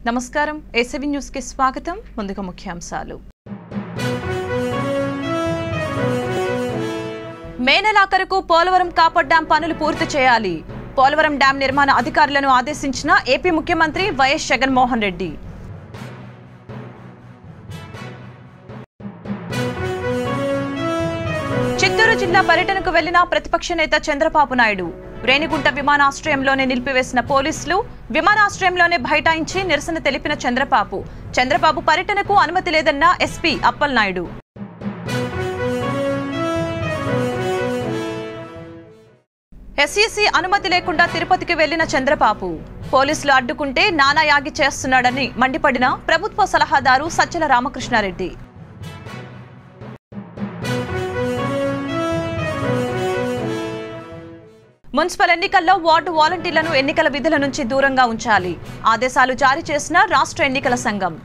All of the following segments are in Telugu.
నమస్కారం ఏసీబీ న్యూస్ కి స్వాగతం ముందుగా ముఖ్యాంశాలు మే నెలాఖరుకు పోలవరం కాపర్ డ్యాం పనులు పూర్తి చేయాలి పోలవరం డ్యాం నిర్మాణ అధికారులను ఆదేశించిన ఏపీ ముఖ్యమంత్రి వైఎస్ జగన్మోహన్ రెడ్డి చిత్తూరు జిల్లా పర్యటనకు వెళ్లిన ప్రతిపక్ష నేత చంద్రబాబు నాయుడు రేణిగుంట విమానాశ్రయంలోనే నిలిపివేసిన పోలీసులు విమానాశ్రయంలోనే బైఠాయించి నిరసన తెలిపిన చంద్రబాబు పర్యటనకు అనుమతి లేదన్న ఎస్పీ అప్పలనాయుడు ఎస్ఈసీ అనుమతి లేకుండా తిరుపతికి వెళ్లిన చంద్రబాబు పోలీసులు అడ్డుకుంటే నానాయాగి చేస్తున్నాడని మండిపడిన ప్రభుత్వ సలహాదారు సజ్జల రామకృష్ణారెడ్డి మున్సిపల్ ఎన్నికల్లో వార్డు వాలంటీర్లను ఎన్నికల విధుల నుంచి దూరంగా ఉంచాలి ఆదేశాలు జారీ చేసిన రాష్ట్ర ఎన్నికల సంఘం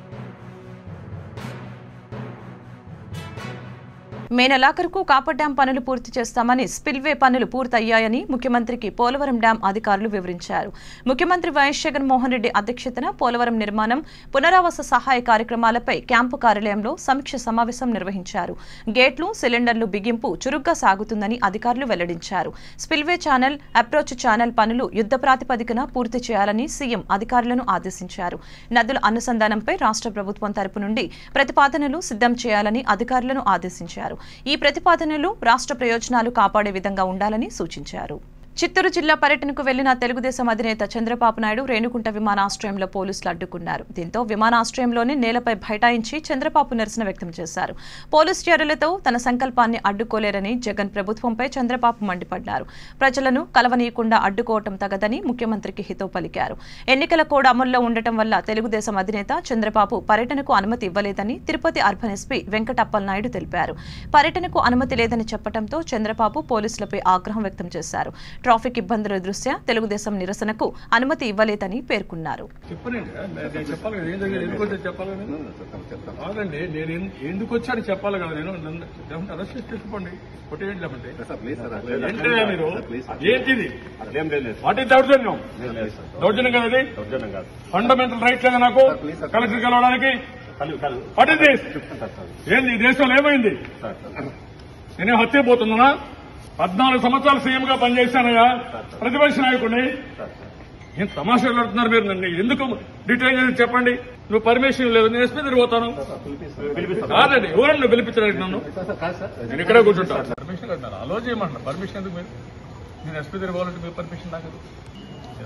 మే నెలాఖరుకు కాపర్ డ్యాం పనులు పూర్తి చేస్తామని స్పిల్వే పనులు పూర్తయ్యాయని ముఖ్యమంత్రికి పోలవరం డ్యాం అధికారులు వివరించారు ముఖ్యమంత్రి వైఎస్ జగన్మోహన్ రెడ్డి అధ్యక్షతన పోలవరం నిర్మాణం పునరావాస సహాయ కార్యక్రమాలపై క్యాంపు కార్యాలయంలో సమీక్ష సమావేశం నిర్వహించారు గేట్లు సిలిండర్లు బిగింపు చురుగ్గా సాగుతుందని అధికారులు వెల్లడించారు స్పిల్వే ఛానల్ అప్రోచ్ ఛానల్ పనులు యుద్ధ ప్రాతిపదికన పూర్తి చేయాలని సీఎం అధికారులను ఆదేశించారు నదుల అనుసంధానంపై రాష్ట్ర ప్రభుత్వం తరపు నుండి ప్రతిపాదనలు సిద్ధం చేయాలని అధికారులను ఆదేశించారు ఈ ప్రతిపాదనలు రాష్ట్ర ప్రయోజనాలు కాపాడే విధంగా ఉండాలని సూచించారు చిత్తూరు జిల్లా పర్యటనకు వెళ్లిన తెలుగుదేశం అధినేత చంద్రబాబు నాయుడు రేణిగుంట విమానాశ్రయంలో పోలీసులు అడ్డుకున్నారు దీంతో విమానాశ్రయంలోని నేలపై బైఠాయించి చంద్రబాబు నిరసన వ్యక్తం చేశారు పోలీసు చర్యలతో తన సంకల్పాన్ని అడ్డుకోలేరని జగన్ ప్రభుత్వంపై చంద్రబాబు మండిపడ్డారు ప్రజలను కలవనీయకుండా అడ్డుకోవటం తగదని ముఖ్యమంత్రికి హితవు పలికారు ఎన్నికల కోడ్ అమల్లో ఉండటం వల్ల తెలుగుదేశం అధినేత చంద్రబాబు పర్యటనకు అనుమతి ఇవ్వలేదని తిరుపతి అర్బన్ ఎస్పీ వెంకటప్పలనాయుడు తెలిపారు పర్యటనకు అనుమతి లేదని చెప్పడంతో చంద్రబాబు పోలీసులపై ఆగ్రహం వ్యక్తం చేశారు ట్రాఫిక్ ఇబ్బందుల దృష్ట్యా తెలుగుదేశం నిరసనకు అనుమతి ఇవ్వలేదని పేర్కొన్నారు ఫండమెంటల్ రైట్ లేదా నాకు కలెక్టర్ కలవడానికి ఏంది దేశంలో ఏమైంది నేనే హత్యపోతున్నా 14 సంవత్సరాలు సీఎంగా పనిచేశానయ్యా ప్రతిపక్ష నాయకుడిని ఏం తమాషాలు ఆడుతున్నారు మీరు నన్ను ఎందుకు డిటైన్ చేసి చెప్పండి నువ్వు పర్మిషన్ లేదు నేను ఎస్పీ దగ్గర పోతాను కాదండి ఎవరన్నా నువ్వు పిలిపించడానికి నన్ను నేను ఇక్కడే కూర్చుంటాను పర్మిషన్ లేదు అలో చేయమంటున్నా పర్మిషన్ ఎందుకు మీరు నేను ఎస్పీ దగ్గర పోవాలంటే మీ పర్మిషన్ నాకు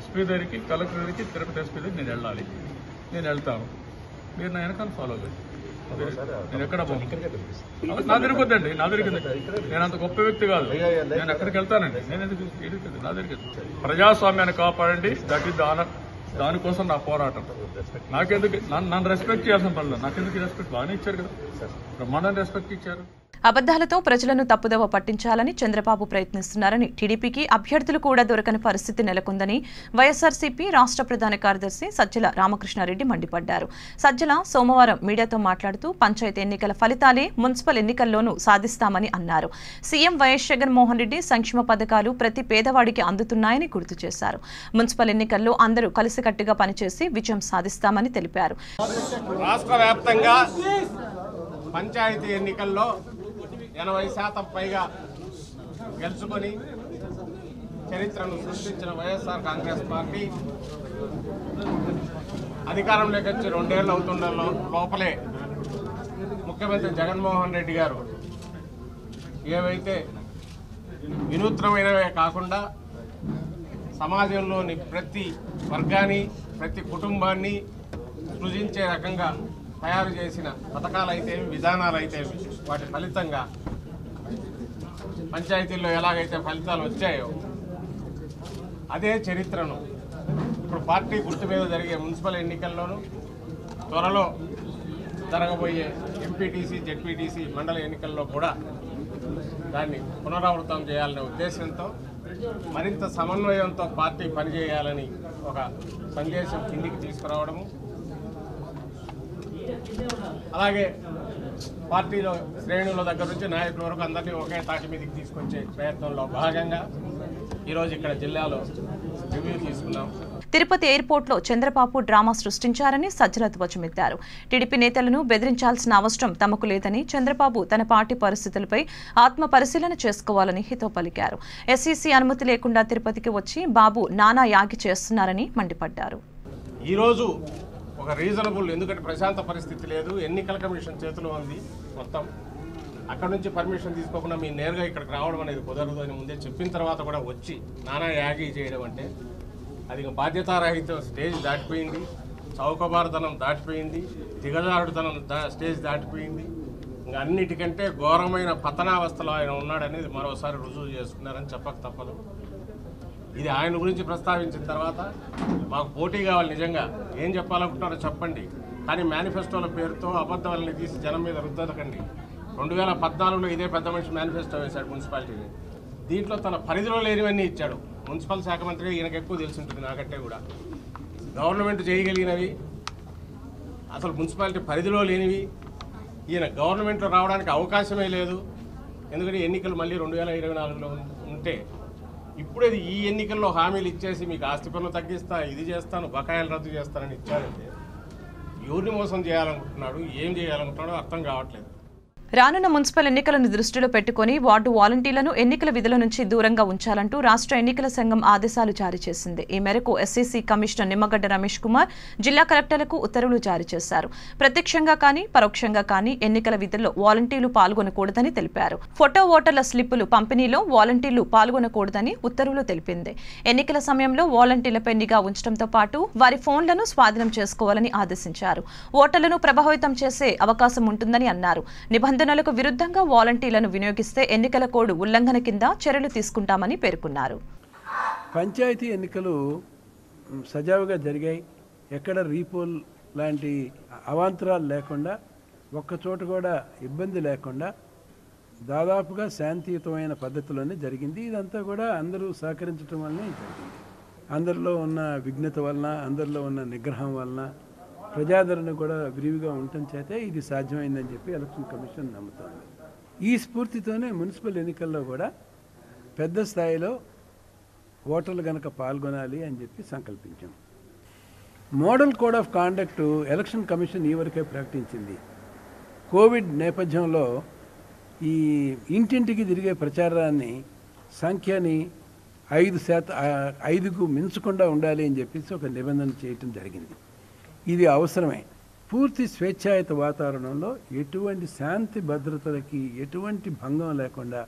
ఎస్పీ దగ్గరికి కలెక్టర్ దగ్గరికి తిరుపతి ఎస్పీ దగ్గరికి నేను వెళ్ళాలి నేను వెళ్తాను మీరు నా వెనకాల ఫాలో చేయండి నేను ఎక్కడ నా దగ్గరికి వద్దండి నా దగ్గరికి నేను అంత గొప్ప వ్యక్తి కాదు నేను ఎక్కడికి వెళ్తానండి నేను ఎందుకు నా దగ్గరికి ప్రజాస్వామ్యాన్ని కాపాడండి దట్ ఈస్ దానికోసం నా పోరాటం నాకెందుకు నన్ను రెస్పెక్ట్ చేయాల్సిన పనులు నాకెందుకు రెస్పెక్ట్ బాగానే ఇచ్చారు కదా బ్రహ్మాండాన్ని రెస్పెక్ట్ ఇచ్చారు అబద్దాలతో ప్రజలను తప్పుదోవ పట్టించాలని చంద్రబాబు ప్రయత్నిస్తున్నారని టీడీపీకి అభ్యర్థులు కూడా దొరకని పరిస్థితి నెలకొందని వైఎస్ఆర్సీపీ రాష్ట్ర ప్రధాన కార్యదర్శి సజ్జల రామకృష్ణారెడ్డి మండిపడ్డారు సజ్జల సోమవారం మీడియాతో మాట్లాడుతూ పంచాయతీ ఎన్నికల ఫలితాలే మున్సిపల్ ఎన్నికల్లోనూ సాధిస్తామని అన్నారు సీఎం వైఎస్ జగన్మోహన్ రెడ్డి సంక్షేమ పథకాలు ప్రతి పేదవాడికి అందుతున్నాయని గుర్తు చేశారు మున్సిపల్ ఎన్నికల్లో అందరూ కలిసికట్టుగా పనిచేసి విజయం సాధిస్తామని తెలిపారు పంచాయతీ ఎన్నికల్లో 80% పైగా గెలుచుకొని చరిత్రను సృష్టించిన వైఎస్ఆర్ కాంగ్రెస్ పార్టీ అధికారంలోకి వచ్చి 2 ఏళ్లు అవుతుండ లోపలే ముఖ్యమంత్రి జగన్మోహన్ రెడ్డి గారు ఏవైతే వినూత్నమైనవే కాకుండా సమాజంలోని ప్రతి వర్గాన్ని ప్రతి కుటుంబాన్ని సృజించే రకంగా తయారు చేసిన పథకాలైతేమి విధానాలైతేమి వాటి ఫలితంగా పంచాయతీల్లో ఎలాగైతే ఫలితాలు వచ్చాయో అదే చరిత్రను ఇప్పుడు పార్టీ గుర్తు మీద జరిగే మున్సిపల్ ఎన్నికల్లోనూ త్వరలో జరగబోయే ఎంపీటీసీ జెడ్పీటీసీ మండల ఎన్నికల్లో కూడా దాన్ని పునరావృతం చేయాలనే ఉద్దేశంతో మరింత సమన్వయంతో పార్టీ పనిచేయాలని ఒక సందేశం కిందికి తీసుకురావడము అలాగే పార్టీలో శ్రేణుల దగ్గర నుంచి నాయకుల వరకు అందరినీ ఒకే తాటి మీదకి తీసుకొచ్చే ప్రయత్నంలో భాగంగా ఈరోజు ఇక్కడ జిల్లాలో రివ్యూ తీసుకున్నాం. తిరుపతి ఎయిర్పోర్ట్లో చంద్రబాబు డ్రామా సృష్టించారని సజ్జల ధ్వజమెత్తారు. టీడీపీ నేతలను బెదిరించాల్సిన అవసరం తమకు లేదని, చంద్రబాబు తన పార్టీ పరిస్థితులపై ఆత్మ పరిశీలన చేసుకోవాలని హితవు పలికారు. ఎస్ఈసీ అనుమతి లేకుండా తిరుపతికి వచ్చి బాబు నానా యాగి చేస్తున్నారని మండిపడ్డారు. ఈరోజు ఒక రీజనబుల్, ఎందుకంటే ప్రశాంత పరిస్థితి లేదు, ఎన్నికల కమిషన్ చేతిలో ఉంది మొత్తం. అక్కడ నుంచి పర్మిషన్ తీసుకోకుండా మీరు నేరుగా ఇక్కడికి రావడం అనేది కుదరదు అని ముందే చెప్పిన తర్వాత కూడా వచ్చి నానా యాగి చేయడం అంటే అది బాధ్యతారహిత స్టేజ్ దాటిపోయింది, చౌకబారుతనం దాటిపోయింది, దిగజారుడుతనం స్టేజ్ దాటిపోయింది. ఇంకా అన్నిటికంటే ఘోరమైన పతనావస్థలో ఆయన ఉన్నాడనేది మరోసారి రుజువు చేసుకున్నారని చెప్పక తప్పదు. ఇది ఆయన గురించి ప్రస్తావించిన తర్వాత మాకు పోటీ కావాలి, నిజంగా ఏం చెప్పాలనుకుంటున్నారో చెప్పండి, కానీ మేనిఫెస్టోల పేరుతో అబద్ధాలని తీసి జనం మీద రుద్దకండి. 2014లో ఇదే పెద్ద మనిషి మేనిఫెస్టో వేశాడు మున్సిపాలిటీని. దీంట్లో తన పరిధిలో లేనివన్నీ ఇచ్చాడు. మున్సిపల్ శాఖ మంత్రిగా ఈయనకు ఎక్కువ తెలిసి ఉంటుంది నాకంటే కూడా. గవర్నమెంట్ చేయగలిగినవి అసలు మున్సిపాలిటీ పరిధిలో లేనివి ఈయన గవర్నమెంట్లో రావడానికి అవకాశమే లేదు. ఎందుకంటే ఎన్నికలు మళ్ళీ 2024లో ఉంటే ఇప్పుడే ఈ ఎన్నికల్లో హామీలు ఇచ్చేసి మీకు ఆస్తి పన్ను తగ్గిస్తా, ఇది చేస్తాను, బకాయిలు రద్దు చేస్తానని ఇచ్చారంటే ఎవరిని మోసం చేయాలనుకుంటున్నాడు, ఏం చేయాలనుకుంటున్నాడో అర్థం కావట్లేదు. రానున్న మున్సిపల్ ఎన్నికలను దృష్టిలో పెట్టుకుని వార్డు వాలంటీర్లను ఎన్నికల విధుల నుంచి దూరంగా ఉంచాలంటూ రాష్ట్ర ఎన్నికల సంఘం ఆదేశాలు జారీ చేసింది. ఈ మేరకు ఎస్ఈసీ కమిషనర్ నిమ్మగడ్డ రమేష్ కుమార్ జిల్లా కలెక్టర్లకు ఉత్తర్వులు జారీ చేశారు. ప్రత్యక్షంగా కానీ పరోక్షంగా కానీ ఎన్నికల విధుల్లో వాలంటీర్లు పాల్గొనకూడదని తెలిపారు. ఫోటో ఓటర్ల స్లిప్పులు పంపిణీలో వాలంటీర్లు పాల్గొనకూడదని ఉత్తర్వులు తెలిపింది. ఎన్నికల సమయంలో వాలంటీర్లపై నిఘా ఉంచడంతో పాటు వారి ఫోన్లను స్వాధీనం చేసుకోవాలని ఆదేశించారు. ఓటర్లను ప్రభావితం చేసే అవకాశం ఉంటుందని అన్నారు. నిబంధనలకు విరుద్ధంగా వాలంటీర్లను వినియోగిస్తే ఎన్నికల కోడ్ ఉల్లంఘన కింద చర్యలు తీసుకుంటామని పేర్కొన్నారు. పంచాయతీ ఎన్నికలు సజావుగా జరిగాయి. ఎక్కడ రీపోల్ లాంటి అవాంతరాలు లేకుండా, ఒక్కచోట కూడా ఇబ్బంది లేకుండా దాదాపుగా శాంతియుతమైన పద్ధతిలోనే జరిగింది. ఇదంతా కూడా అందరూ సహకరించడం వల్లనే జరిగింది. అందరిలో ఉన్న విఘ్నత వలన, అందరిలో ఉన్న నిగ్రహం వలన, ప్రజాదరణ కూడా విరివిగా ఉండటం చేతే ఇది సాధ్యమైందని చెప్పి ఎలక్షన్ కమిషన్ నమ్ముతోంది. ఈ స్ఫూర్తితోనే మున్సిపల్ ఎన్నికల్లో కూడా పెద్ద స్థాయిలో ఓటర్లు కనుక పాల్గొనాలి అని చెప్పి సంకల్పించాం. Model code of conduct election commission ఈ వరకే ప్రకటించింది. కోవిడ్ నేపథ్యంలో ఈ ఇంటింటికి తిరిగే ప్రచారాన్ని సంఖ్యని 5%కు మించకుండా ఉండాలి అని చెప్పేసి ఒక నిబంధన చేయటం జరిగింది. ఇది అవసరమే. పూర్తి స్వేచ్ఛాయుత వాతావరణంలో ఎటువంటి శాంతి భద్రతలకి ఎటువంటి భంగం లేకుండా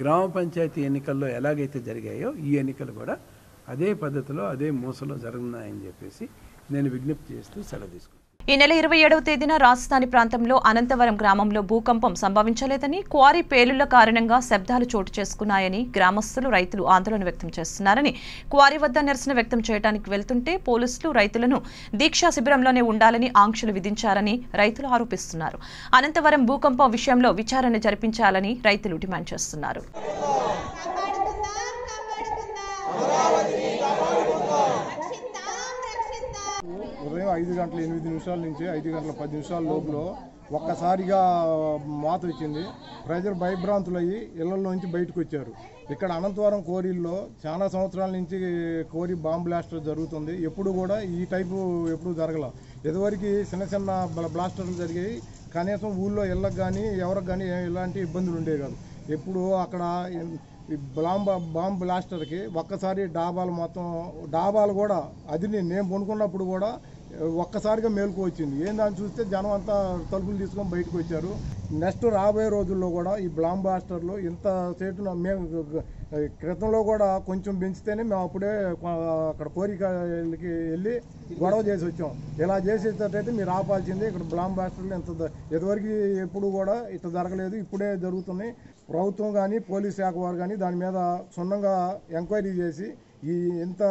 గ్రామ పంచాయతీ ఎన్నికల్లో ఎలాగైతే జరిగాయో ఈ ఎన్నికలు కూడా అదే పద్ధతిలో అదే మూసలో జరుగుతున్నాయని చెప్పేసి నేను విజ్ఞప్తి చేస్తూ సెలవు తీసుకున్నాను. ఈ నెల 27వ తేదీన రాజధాని ప్రాంతంలో అనంతవరం గ్రామంలో భూకంపం సంభవించలేదని, క్వారీ పేలుళ్ల కారణంగా శబ్దాలు చోటు చేసుకున్నాయని గ్రామస్తులు, రైతులు ఆందోళన వ్యక్తం చేస్తున్నారని, క్వారీ వద్ద నిరసన వ్యక్తం చేయడానికి వెళ్తుంటే పోలీసులు రైతులను దీక్షా శిబిరంలోనే ఉండాలని ఆంక్షలు విధించారని రైతులు ఆరోపిస్తున్నారు. అనంతవరం భూకంపం విషయంలో విచారణ జరిపించాలని రైతులు డిమాండ్ చేస్తున్నారు. ఉదయం 5:08 నుంచి 5:10 లోపల ఒక్కసారిగా మాత వచ్చింది. ప్రజలు భయభ్రాంతులయ్యి ఇళ్లలోంచి బయటకు వచ్చారు. ఇక్కడ అనంతవరం కోరీల్లో చాలా సంవత్సరాల నుంచి కోరీ బాంబ్ బ్లాస్టర్ జరుగుతుంది. ఎప్పుడు కూడా ఈ టైపు ఎప్పుడు జరగల. ఇదివరకు చిన్న చిన్న బ్లాస్టర్లు జరిగాయి. కనీసం ఊళ్ళో ఇళ్ళకి కానీ ఎవరికి కానీ ఎలాంటి ఇబ్బందులు ఉండేవి కాదు. ఎప్పుడు అక్కడ బాంబ్ బ్లాస్టర్కి ఒక్కసారి డాబాలు కూడా అది నేను కొనుక్కున్నప్పుడు కూడా ఒక్కసారిగా మేలుకు వచ్చింది. ఏందని చూస్తే జనం అంతా తలుపులు తీసుకొని బయటకు వచ్చారు. నెక్స్ట్ రాబోయే రోజుల్లో కూడా ఈ బాంబ్ బ్లాస్టర్లు ఇంత సేటు మేము క్రితంలో కూడా కొంచెం పెంచితేనే మేము అప్పుడే అక్కడ కోరికలకి వెళ్ళి గొడవ చేసి వచ్చాం. ఇలా చేసేటట్టయితే మీరు ఆపాల్సిందే. ఇక్కడ బాంబ్ బ్లాస్టర్లు ఇంత ఇదివరకు ఎప్పుడు కూడా ఇట్లా జరగలేదు, ఇప్పుడే జరుగుతున్నాయి. ప్రభుత్వం కానీ పోలీస్ శాఖ వారు కానీ దాని మీద క్షుణ్ణంగా ఎంక్వైరీ చేసి ఈ ఇంత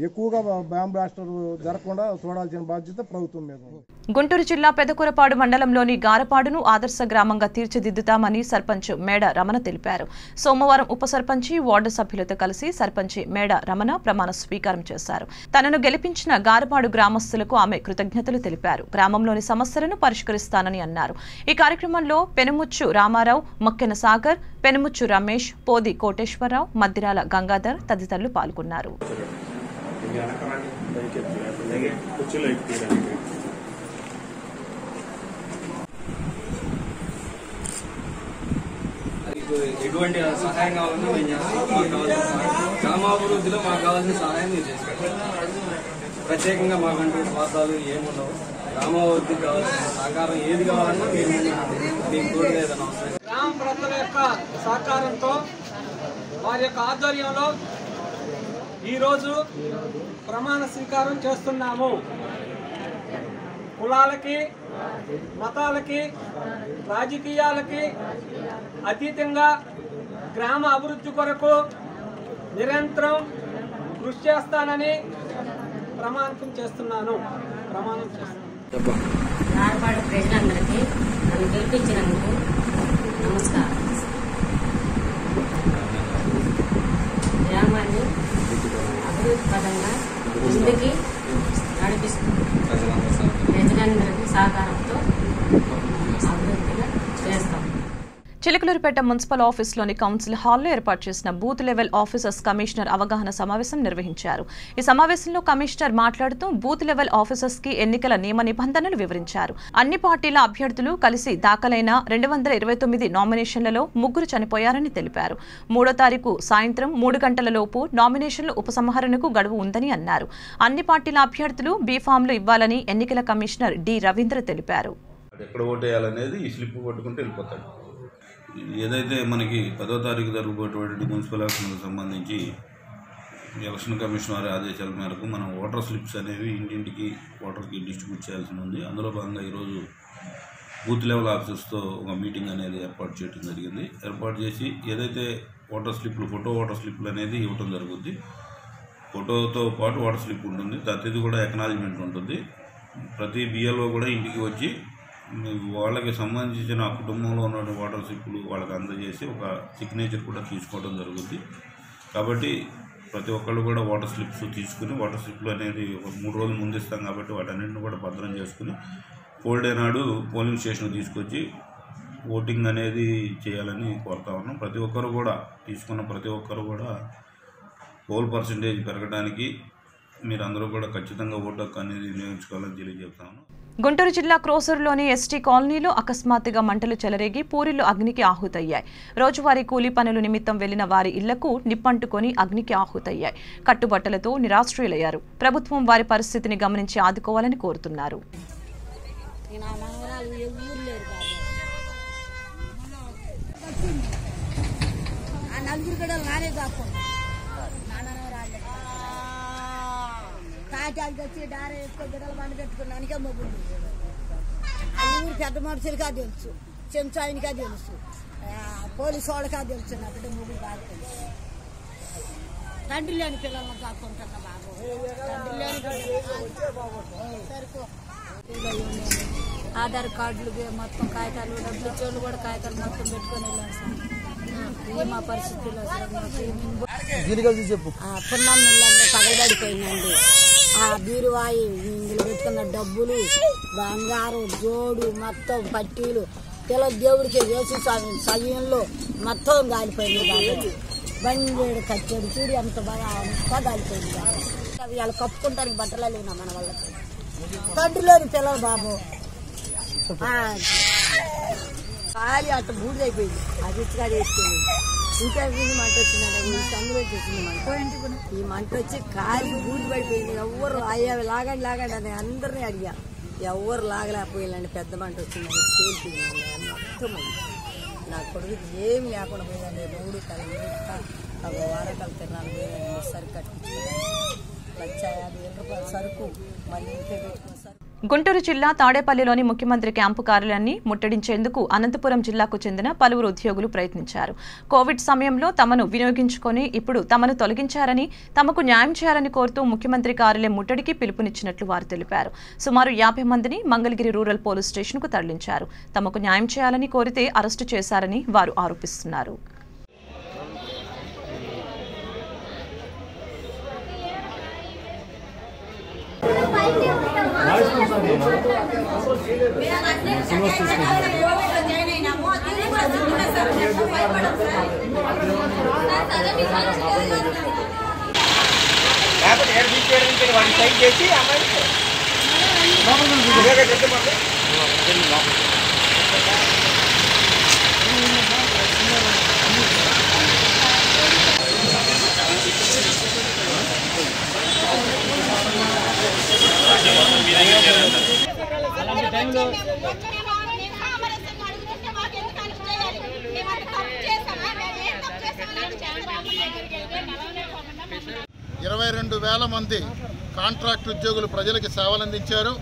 ఎక్కువగా బాంబ్ బ్లాస్టర్ జరగకుండా చూడాల్సిన బాధ్యత ప్రభుత్వం మీద. గుంటూరు జిల్లా పెదకూరపాడు మండలంలోని గారపాడును ఆదర్శ గ్రామంగా తీర్చిదిద్దుతామని సర్పంచ్ మేడ రమణ తెలిపారు. సోమవారం ఉప సర్పంచి, వార్డు సభ్యులతో కలిసి సర్పంచి మేడ రమణ ప్రమాణ స్వీకారం చేశారు. తనను గెలిపించిన గారపాడు గ్రామస్తులకు ఆమె కృతజ్ఞతలు తెలిపారు. గ్రామంలోని సమస్యలను పరిష్కరిస్తానని అన్నారు. ఈ కార్యక్రమంలో పెనుముచ్చు రామారావు, మక్కెన సాగర్, పెనుముచ్చు రమేష్, పోది కోటేశ్వరరావు, మద్దిరాల గంగాధర్ తదితరులు పాల్గొన్నారు. కుర్చీలో ఎక్కించడానికి ఎటువంటి సహాయం కావాలన్నా మేము చేస్తాం. మాకు కావాల్సిన గ్రామాభివృద్ధిలో మాకు కావాల్సిన సహాయం మీరు చేసుకోండి. ప్రత్యేకంగా మాకంటూ స్వార్థాలు ఏముండవు. గ్రామాభివృద్ధికి కావాల్సిన సహకారం ఏది కావాలన్నా మీరు మీకు తోడుగా ఏదైనా అవసరం. గ్రామ ప్రజల యొక్క సహకారంతో వారి యొక్క ఆధ్వర్యంలో ఈరోజు ప్రమాణ స్వీకారం చేస్తున్నాము. కులాలకి, మతాలకి, రాజకీయాలకి అతీతంగా గ్రామ అభివృద్ధి కొరకు నిరంతరం కృషి చేస్తానని ప్రమాణం చేస్తున్నాను. ధారవాడ ప్రజలందరికీ నన్ను గెలిపించినందుకు నమస్కారం. గ్రామాన్ని అభివృద్ధి పదంగా ముందుకి నడిపిస్తుంది. ప్రజలందరికీ సహకారంతో అభివృద్ధిగా చేస్తాం. చిలకలూరిపేట మున్సిపల్ ఆఫీసులోని కౌన్సిల్ హాల్లో ఏర్పాటు చేసిన బూత్ లెవెల్ ఆఫీసర్స్ కమిషనర్ అవగాహన సమావేశం నిర్వహించారు. ఈ సమావేశంలో కమిషనర్ మాట్లాడుతూ బూత్ లెవెల్ ఆఫీసర్స్ కి ఎన్నికల నియమ నిబంధనలు వివరించారు. అన్ని పార్టీల అభ్యర్థులు కలిసి దాఖలైన 229 నామినేషన్లలో 3 చనిపోయారని తెలిపారు. 3వ తారీఖు సాయంత్రం 3 గంటలలోపు నామినేషన్ల ఉపసంహరణకు గడువు ఉందని అన్నారు. అన్ని పార్టీల అభ్యర్థులు బీఫామ్లు ఇవ్వాలని ఎన్నికల కమిషనర్ డి రవీంద్ర తెలిపారు. ఎక్కడ ఓటేయాలనేది ఈ స్లిప్ పట్టుకుంటే వెళ్ళిపోతాడు. ఏదైతే మనకి 10వ తారీఖు జరగబోయేటువంటి మున్సిపల్ ఎలక్షన్కి సంబంధించి ఎలక్షన్ కమిషన్ వారి ఆదేశాల మేరకు మనం ఓటర్ స్లిప్స్ అనేవి ఇంటింటికి ఓటర్కి డిస్ట్రిబ్యూట్ చేయాల్సి ఉంది. అందులో భాగంగా ఈరోజు బూత్ లెవెల్ ఆఫీసర్స్తో ఒక మీటింగ్ అనేది ఏర్పాటు చేయడం జరిగింది. ఏర్పాటు చేసి ఏదైతే ఓటర్ స్లిప్లు, ఫోటో ఓటర్ స్లిప్లు అనేది ఇవ్వటం జరుగుద్ది. ఫోటోతో పాటు ఓటర్ స్లిప్ ఉంటుంది. ప్రతిది కూడా ఎక్నాలజ్మెంట్ ఉంటుంది. ప్రతి బిఎల్ఓ కూడా ఇంటికి వచ్చి వాళ్ళకి సంబంధించిన కుటుంబంలో ఉన్న ఓటర్ స్లిప్లు వాళ్ళకి అందజేసి ఒక సిగ్నేచర్ కూడా తీసుకోవడం జరుగుతుంది. కాబట్టి ప్రతి ఒక్కళ్ళు కూడా ఓటర్ స్లిప్స్ తీసుకుని, ఓటర్ స్లిప్లు అనేది ఒక 3 రోజులు ముందు ఇస్తాం కాబట్టి వాటన్నింటిని కూడా భద్రం చేసుకుని పోల్ డే నాడు పోలింగ్ స్టేషన్ తీసుకొచ్చి ఓటింగ్ అనేది చేయాలని కోరుతా ఉన్నాం. ప్రతి ఒక్కరు కూడా తీసుకున్న ప్రతి ఒక్కరు కూడా పోల్ పర్సంటేజ్ పెరగడానికి మీరందరూ కూడా ఖచ్చితంగా ఓటు హక్కు అనేది వినియోగించుకోవాలని తెలియజేస్తాను. గుంటూరు జిల్లా క్రోసూరులోని ఎస్టీ కాలనీలో అకస్మాత్తుగా మంటలు చెలరేగి పూరిళ్లు అగ్నికి ఆహుతయ్యాయి. రోజువారీ కూలీ పనుల నిమిత్తం వెళ్లిన వారి ఇళ్లకు నిప్పంటుకొని అగ్నికి ఆహుతయ్యాయి. కట్టుబట్టలతో నిరాశ్రయులయ్యారు. ప్రభుత్వం వారి పరిస్థితిని గమనించి ఆదుకోవాలని కోరుతున్నారు. అన్ని పెద్ద మనుషులకా తెలుసు, చెంచాయనికా తెలుసు, పోలీసు వాళ్ళకా తెలుసు. నా బిడ్డ ముగ్గురు బాగా తెలుసు. తండ్రి లేని పిల్లలను కాకుంటున్నా బాబు. తండ్రి లేని సరుకు ఆధార్ కార్డులు మొత్తం కాగితాలు, డబ్బులు ఇచ్చేవాళ్ళు కూడా కాగితాలు మొత్తం పెట్టుకొని వెళ్ళాను సార్. మా పరిస్థితుల్లో పున్నాం ఇళ్ళల్లో తగలబడిపోయిందండి. ఆ బీరువాయి ఇందులో పెట్టుకున్న డబ్బులు, బంగారు జోడు, మొత్తం పట్టీలు పిల్లల దేవుడికి వేసి సమయంలో మొత్తం గాలిపోయింది. కాబట్టి బండి కట్టాడు చూడు ఎంత బాగా అంతా గాలిపోయింది. అవి వాళ్ళు కప్పుకుంటానికి బట్టలు లేనా మన వాళ్ళకి. తండ్రి లేని పిల్లలు బాబు ఖాళీ అట్ట బూడిదైపోయింది. అది ఇచ్చిగా చేసుకుంది. ఇంకా మంట వచ్చిందండి. అందులో వచ్చింది మంట. ఈ మంట వచ్చి ఖాళీ బూడి పడిపోయింది. ఎవరు అయ్యా లాగండి అని అందరినీ అడిగా. ఎవరు లాగలేకపోయిందండి. పెద్ద మంట వచ్చిందని పేలిపోయిందండి. మొత్తం నా కొడుకు ఏం లేకుండా పోయిందండి. 3 కళ్ళు వారకాలు తిన్నాను పోయిందండి. సరుకు కట్టుకుంటున్నాను. 1,50,000 రూపాయల సరుకు మళ్ళీ ఇంట్లో పెట్టుకున్న సరుకు. గుంటూరు జిల్లా తాడేపల్లిలోని ముఖ్యమంత్రి క్యాంపు కార్యాలయాన్ని ముట్టడించేందుకు అనంతపురం జిల్లాకు చెందిన పలువురు ఉద్యోగులు ప్రయత్నించారు. కోవిడ్ సమయంలో తమను వినియోగించుకొని ఇప్పుడు తమను తొలగించారని, తమకు న్యాయం చేయాలని కోరుతూ ముఖ్యమంత్రి కార్యాలయం ముట్టడికి పిలుపునిచ్చినట్లు వారు తెలిపారు. సుమారు 50 మందిని మంగళగిరి రూరల్ పోలీస్ స్టేషన్కు తరలించారు. తమకు న్యాయం చేయాలని కోరితే అరెస్టు చేశారని వారు ఆరోపిస్తున్నారు. లేకపోతే ఏడు తీసుకెళ్ళి వాడిని సైన్ చేసి అమ్మాయి 22,000 మంది కాంట్రాక్ట్ ఉద్యోగులు ప్రజలకు సేవలు అందించారు.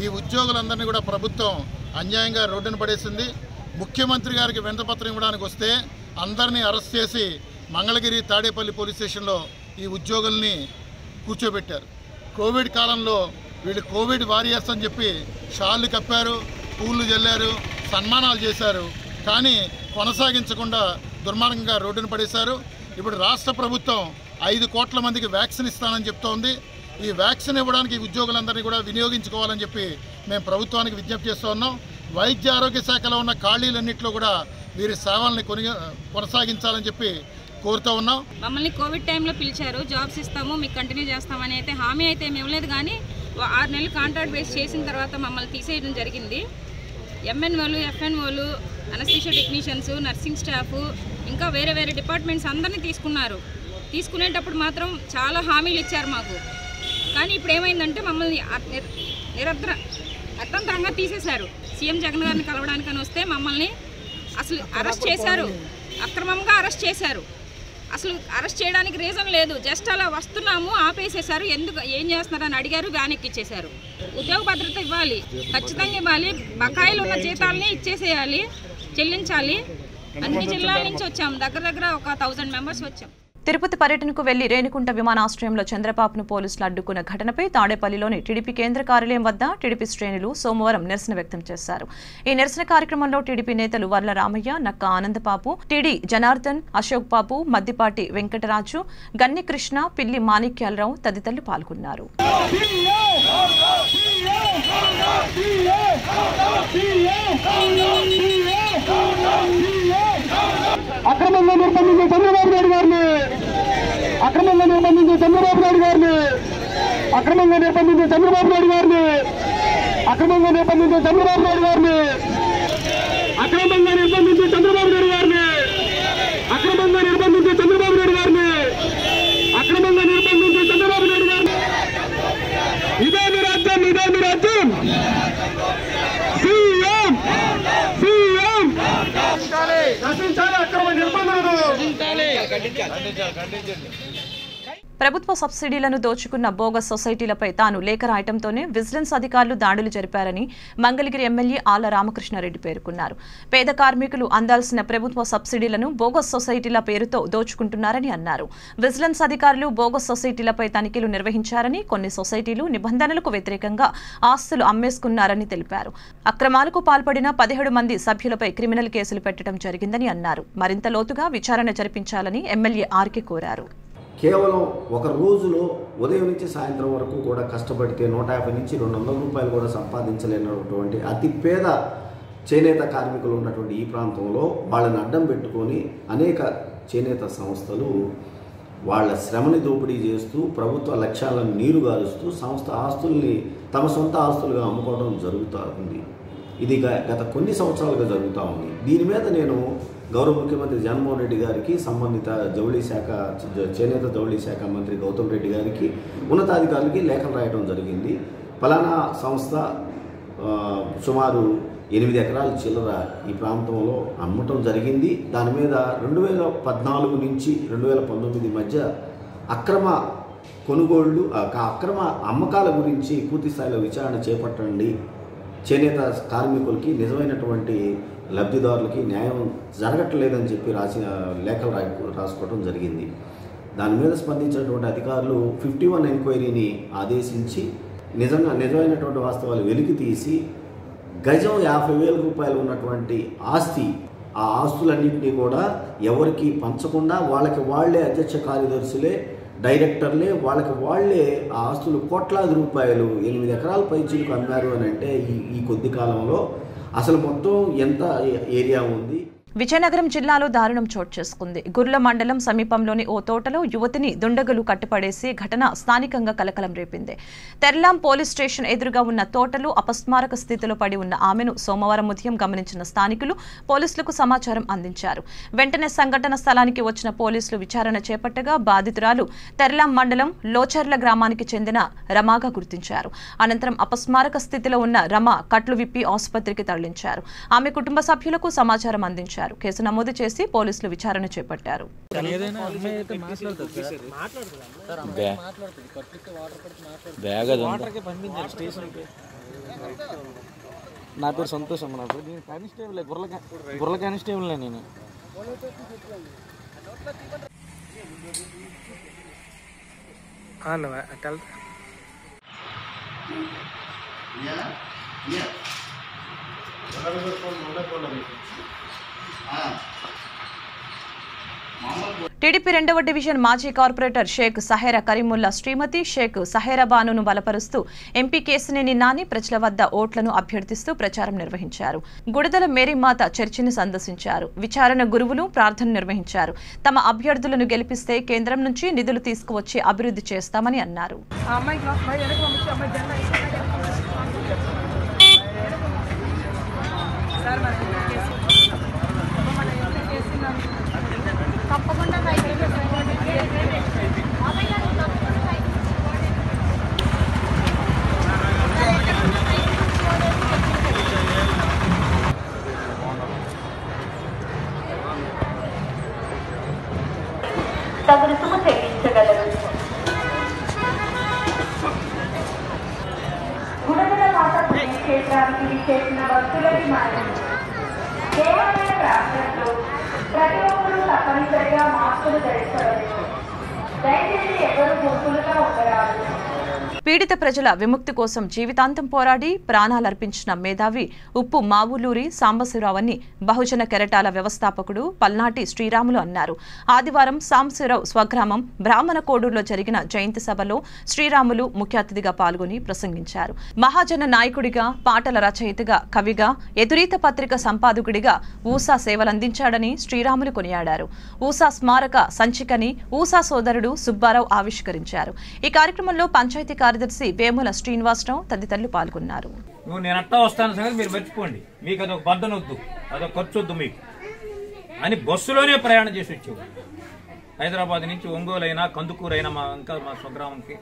ఈ ఉద్యోగులందరినీ కూడా ప్రభుత్వం అన్యాయంగా రోడ్డున పడేసింది. ముఖ్యమంత్రి గారికి వినతిపత్రం ఇవ్వడానికి వస్తే అందరినీ అరెస్ట్ చేసి మంగళగిరి తాడేపల్లి పోలీస్ స్టేషన్లో ఈ ఉద్యోగుల్ని కూర్చోబెట్టారు. కోవిడ్ కాలంలో వీళ్ళు కోవిడ్ వారియర్స్ అని చెప్పి షాళ్ళు కప్పారు, పూలు జల్లారు, సన్మానాలు చేశారు. కానీ కొనసాగించకుండా దుర్మార్గంగా రోడ్డున పడేశారు. ఇప్పుడు రాష్ట్ర ప్రభుత్వం 5 కోట్ల మందికి వ్యాక్సిన్ ఇస్తానని చెప్తోంది. ఈ వ్యాక్సిన్ ఇవ్వడానికి ఉద్యోగులందరినీ కూడా వినియోగించుకోవాలని చెప్పి మేము ప్రభుత్వానికి విజ్ఞప్తి చేస్తూ ఉన్నాం. వైద్య ఆరోగ్య శాఖలో ఉన్న ఖాళీలన్నింటిలో కూడా వీరి సేవల్ని కొనసాగించాలని చెప్పి కోరుతూ ఉన్నాం. మమ్మల్ని కోవిడ్ టైంలో పిలిచారు, జాబ్స్ ఇస్తాము మీకు కంటిన్యూ చేస్తామని అయితే హామీ అయితే మేము ఇవ్వలేదు. కానీ 6 నెలలు కాంట్రాక్ట్ బేస్ చేసిన తర్వాత మమ్మల్ని తీసేయడం జరిగింది. ఎంఎన్ఓలు, ఎఫ్ఎన్ఓలు, అనస్థీషియా టెక్నీషియన్స్, నర్సింగ్ స్టాఫ్, ఇంకా వేరే వేరే డిపార్ట్మెంట్స్ అందరినీ తీసుకున్నారు. తీసుకునేటప్పుడు మాత్రం చాలా హామీలు ఇచ్చారు మాకు. కానీ ఇప్పుడు ఏమైందంటే మమ్మల్ని అర్థంతరంగా తీసేశారు. సీఎం జగన్ గారిని కలవడానికని వస్తే మమ్మల్ని అసలు అరెస్ట్ చేశారు, అక్రమంగా అరెస్ట్ చేశారు. అసలు అరెస్ట్ చేయడానికి రీజన్ లేదు, జస్ట్ అలా వస్తున్నాము ఆపేసేశారు. ఎందుకు ఏం చేస్తున్నారని అడిగారు, వ్యాన్ ఎక్కిచ్చేశారు. ఉద్యోగ భద్రత ఇవ్వాలి, ఖచ్చితంగా ఇవ్వాలి. బకాయిలు ఉన్న జీతాలని ఇచ్చేసేయాలి, చెల్లించాలి. అన్ని జిల్లాల నుంచి వచ్చాము, దగ్గర ఒక 1000 మెంబర్స్ వచ్చాం. తిరుపతి పర్యటనకు వెళ్లి రేణికుంట విమానాశ్రయంలో చంద్రబాబును పోలీసులు అడ్డుకున్న ఘటనపై తాడేపల్లిలోని టీడీపీ కేంద్ర కార్యాలయం వద్ద టీడీపీ శ్రేణులు సోమవారం నిరసన వ్యక్తం చేశారు. ఈ నిరసన కార్యక్రమంలో టీడీపీ నేతలు వర్ల రామయ్య, నక్క ఆనందబాబు, టీడీ జనార్దన్, అశోక్ బాబు, మద్దిపాటి వెంకటరాజు, గన్ని కృష్ణ, పిల్లి మాణిక్యాలరావు తదితరులు పాల్గొన్నారు. అక్రమంగా నిర్బంధించే చంద్రబాబు నాయుడు గారిని, అక్రమంగా నిర్బంధించే చంద్రబాబు నాయుడు గారిని, అక్రమంగా నిర్బంధించే చంద్రబాబు నాయుడు గారిని, అక్రమంగా నిర్బంధించే చంద్రబాబు నాయుడు గారిని, అక్రమంగా నిర్బంధించే చంద్రబాబు నాయుడు గారిని, అక్రమంగా నిర్బంధించే చంద్రబాబు నాయుడు గారిని, అక్రమంగా నిర్బంధించే చంద్రబాబు నాయుడు గారిని. ఇదే మీ రాజ్యం, ఇదే మీ రాజ్యం. ప్రభుత్వ సబ్సిడీలను దోచుకున్న బోగస్ సొసైటీలపై తాను లేఖ రాయటంతోనే విజిలెన్స్ అధికారులు దాడులు జరిపారని మంగళగిరి ఎమ్మెల్యే ఆళ్ల రామకృష్ణారెడ్డి పేర్కొన్నారు. పేద కార్మికులు అందాల్సిన ప్రభుత్వ సబ్సిడీలను బోగస్ సొసైటీల పేరుతో దోచుకుంటున్నారని అన్నారు. విజిలెన్స్ అధికారులు బోగస్ సొసైటీలపై తనిఖీలు నిర్వహించారని, కొన్ని సొసైటీలు నిబంధనలకు వ్యతిరేకంగా ఆస్తులు అమ్మేసుకున్నారని తెలిపారు. అక్రమాలకు పాల్పడిన 17 మంది సభ్యులపై క్రిమినల్ కేసులు పెట్టడం జరిగిందని అన్నారు. మరింత లోతుగా విచారణ జరిపించాలని ఎమ్మెల్యే ఆర్కే కోరారు. కేవలం ఒక రోజులో ఉదయం నుంచి సాయంత్రం వరకు కూడా కష్టపడితే 150 నుంచి 200 రూపాయలు కూడా సంపాదించలేనటువంటి అతి పేద చేనేత కార్మికులు ఉన్నటువంటి ఈ ప్రాంతంలో వాళ్ళని అడ్డం పెట్టుకొని అనేక చేనేత సంస్థలు వాళ్ళ శ్రమని దోపిడీ చేస్తూ ప్రభుత్వ లక్ష్యాలను నీరుగారుస్తూ సంస్థ ఆస్తుల్ని తమ సొంత ఆస్తులుగా అమ్ముకోవడం జరుగుతూ ఉంది. ఇది గత కొన్ని సంవత్సరాలుగా జరుగుతూ ఉంది. దీని మీద నేను గౌరవ ముఖ్యమంత్రి జగన్మోహన్ రెడ్డి గారికి, సంబంధిత జౌళి శాఖ చేనేత జౌళి శాఖ మంత్రి గౌతమ్ రెడ్డి గారికి, ఉన్నతాధికారులకి లేఖలు రాయడం జరిగింది. ఫలానా సంస్థ సుమారు 8 ఎకరాల చిల్లర ఈ ప్రాంతంలో అమ్మటం జరిగింది. దాని మీద 2014 నుంచి 2019 మధ్య అక్రమ కొనుగోళ్లు, అక్రమ అమ్మకాల గురించి పూర్తి స్థాయిలో విచారణ చేపట్టండి. చేనేత కార్మికులకి, నిజమైనటువంటి లబ్ధిదారులకి న్యాయం జరగట్లేదని చెప్పి లేఖలు రాసుకోవడం జరిగింది. దాని మీద స్పందించినటువంటి అధికారులు 51 ఎంక్వైరీని ఆదేశించి నిజమైనటువంటి వాస్తవాలు వెలికి తీసి గజం 50,000 రూపాయలు ఉన్నటువంటి ఆస్తి, ఆ ఆస్తులన్నింటినీ కూడా ఎవరికి పంచకుండా వాళ్ళకి వాళ్లే అధ్యక్ష కార్యదర్శులే, డైరెక్టర్లే, వాళ్ళకి వాళ్లే ఆ ఆస్తులు కోట్లాది రూపాయలు 8 ఎకరాల పైచీలకు అమ్మారు అని అంటే ఈ కొద్ది కాలంలో అసలు మొత్తం ఎంత ఏరియా ఉంది. విజయనగరం జిల్లాలో దారుణం చోటు చేసుకుంది. గుర్ల మండలం సమీపంలోని ఓ తోటలో యువతిని దుండగులు కట్టిపడేసి ఘటన స్థానికంగా కలకలం రేపింది. తెర్లాం పోలీస్ స్టేషన్ ఎదురుగా ఉన్న తోటలో అపస్మారక స్థితిలో పడి ఉన్న ఆమెను సోమవారం ఉదయం గమనించిన స్థానికులు పోలీసులకు సమాచారం అందించారు. వెంటనే సంఘటన స్థలానికి వచ్చిన పోలీసులు విచారణ చేపట్టగా బాధితురాలు తెర్లాం మండలం లోచర్ల గ్రామానికి చెందిన రమాగా గుర్తించారు. అనంతరం అపస్మారక స్థితిలో ఉన్న రమ కట్లు విప్పి ఆసుపత్రికి తరలించారు. ఆమె కుటుంబ సభ్యులకు సమాచారం అందించారు. కేసు నమోదు చేసి పోలీసులు విచారణ చేపట్టారు. నా పేరు సంతోష్ అమ్మ. నా పేరు కానిస్టేబుల్ గుర్ల కానిస్టేబుల్ నేను. టీడీపీ 2వ డివిజన్ మాజీ కార్పొరేటర్ షేక్ సహేరా కరీముల్లా శ్రీమతి షేక్ సహేరా బానును బలపరుస్తూ ఎంపీ కేశినేని నాని ప్రజల వద్ద ఓట్లను అభ్యర్థిస్తూ ప్రచారం నిర్వహించారు. గుడదల మేరీమాత చర్చిని సందర్శించారు. విచారణ గురువులు ప్రార్థన నిర్వహించారు. తమ అభ్యర్థులను గెలిపిస్తే కేంద్రం నుంచి నిధులు తీసుకువచ్చి అభివృద్ధి చేస్తామని అన్నారు. తగు రుసుము చెల్లించగలరు. గుడదల మాత పుణ్యక్షేత్రానికి విచ్చేసిన భక్తులకి మనం దేవాలయ ప్రాంతంలో ప్రతి ఒక్కరూ తప్పనిసరిగా మాస్కులు ధరించవచ్చు. దయచేసి ఎవరు గుంపులుగా ఉండరాదు. పీడిత ప్రజల విముక్తి కోసం జీవితాంతం పోరాడి ప్రాణాలర్పించిన మేధావి ఉప్పు మావులూరి సాంబశివరావుని బహుజన కెరటాల వ్యవస్థాపకుడు పల్నాటి శ్రీరాములు అన్నారు. ఆదివారం సాంబశివరావు స్వగ్రామం బ్రాహ్మణ కోడూరులో జరిగిన జయంతి సభలో శ్రీరాములు ముఖ్య అతిథిగా పాల్గొని ప్రసంగించారు. మహాజన నాయకుడిగా, పాటల రచయితగా, కవిగా, ఎదురీత పత్రిక సంపాదకుడిగా ఊసా సేవలందించాడని శ్రీరాములు కొనియాడారు. ఊసా స్మారక సంచికని ఊసా సోదరుడు సుబ్బారావు ఆవిష్కరించారు. ఈ కార్యక్రమంలో పంచాయతీ కార్యదర్శి వేముల శ్రీనివాసరావు తదితరులు పాల్గొన్నారు. నేను అట్టా వస్తాను సంగతి మీరు మర్చిపోండి, మీకు అదొక బద్దన వద్దు, అదొక ఖర్చు వద్దు మీకు అని బస్సులోనే ప్రయాణం చేసి వచ్చేవాడు. హైదరాబాద్ నుంచి ఒంగోలు అయినా కందుకూరు అయినా మా స్వగ్రామంకి,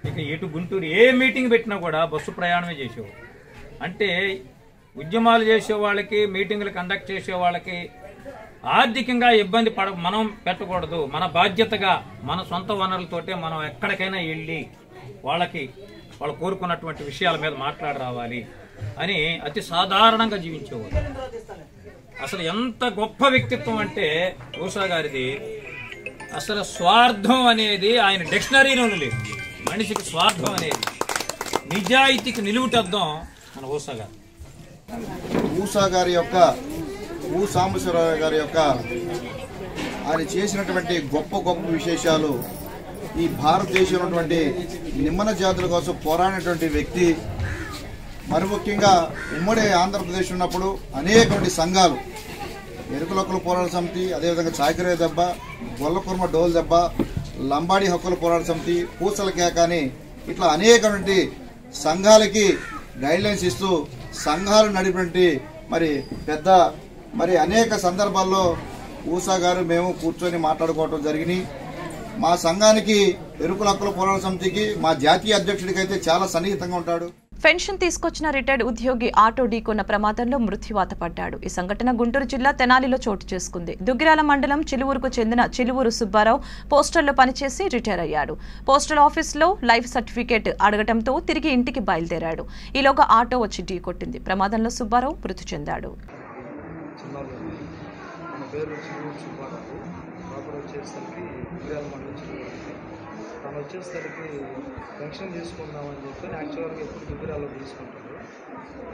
ఇక ఎటు గుంటూరు ఏ మీటింగ్ పెట్టినా కూడా బస్సు ప్రయాణమే చేసేవాడు. అంటే ఉద్యమాలు చేసే వాళ్ళకి, మీటింగులు కండక్ట్ చేసే వాళ్ళకి ఆర్థికంగా ఇబ్బంది మనం పెట్టకూడదు. మన బాధ్యతగా మన సొంత వనరులతోటే మనం ఎక్కడికైనా వెళ్ళి వాళ్ళు కోరుకున్నటువంటి విషయాల మీద మాట్లాడి రావాలి అని అతి సాధారణంగా జీవించేవాడు. అసలు ఎంత గొప్ప వ్యక్తిత్వం అంటే ఊసా గారిది. అసలు స్వార్థం అనేది ఆయన డిక్షనరీలోనూ లేదు. మనిషికి స్వార్థం అనేది, నిజాయితీకి నిలువుటద్దాం మన ఊసా గారు. ఊసా గారి యొక్క సాంబశివరావు గారి యొక్క ఆయన చేసినటువంటి గొప్ప గొప్ప విశేషాలు, ఈ భారతదేశంలో ఉన్నటువంటి నిమ్మన జాతుల కోసం పోరాడినటువంటి వ్యక్తి. మరి ముఖ్యంగా ఉమ్మడి ఆంధ్రప్రదేశ్ ఉన్నప్పుడు అనేకటువంటి సంఘాలు, ఎరుకులొక్కల పోరాట సమితి, అదేవిధంగా చాకిరే దెబ్బ, గొల్లకుర్మ డోల్ దెబ్బ, లంబాడి హక్కుల పోరాట సమితి, పూసల కేక అని ఇట్లా అనేకటువంటి సంఘాలకి గైడ్లైన్స్ ఇస్తూ సంఘాలు నడిపినటువంటి మరి అనేక సందర్భాల్లో ఊసా గారు మేము కూర్చొని మాట్లాడుకోవటం జరిగినాయి. మా సంఘానికి, ఎరుకుల హక్కుల పోరాట సమితికి, మా జాతీయ అధ్యక్షుడికి అయితే చాలా సన్నిహితంగా ఉంటాడు. పెన్షన్ తీసుకొచ్చిన రిటైర్డ్ ఉద్యోగి ఆటో ఢీకొన్న ప్రమాదంలో మృత్యువాత పడ్డాడు. ఈ సంఘటన గుంటూరు జిల్లా తెనాలిలో చోటు చేసుకుంది. దుగ్గిరాల మండలం చిలువూరుకు చెందిన చిలువూరు సుబ్బారావు పోస్టల్లో పనిచేసి రిటైర్ అయ్యాడు. పోస్టల్ ఆఫీసులో లైఫ్ సర్టిఫికేట్ అడగడంతో తిరిగి ఇంటికి బయలుదేరాడు. ఈలోగా ఆటో వచ్చి ఢీకొట్టింది. ప్రమాదంలో సుబ్బారావు మృతి చెందాడు. తను వచ్చేసరికి పెన్షన్ తీసుకుందామని చెప్పి యాక్చువల్గా ఎప్పుడు దుగ్గిరాల్లో తీసుకుంటారు.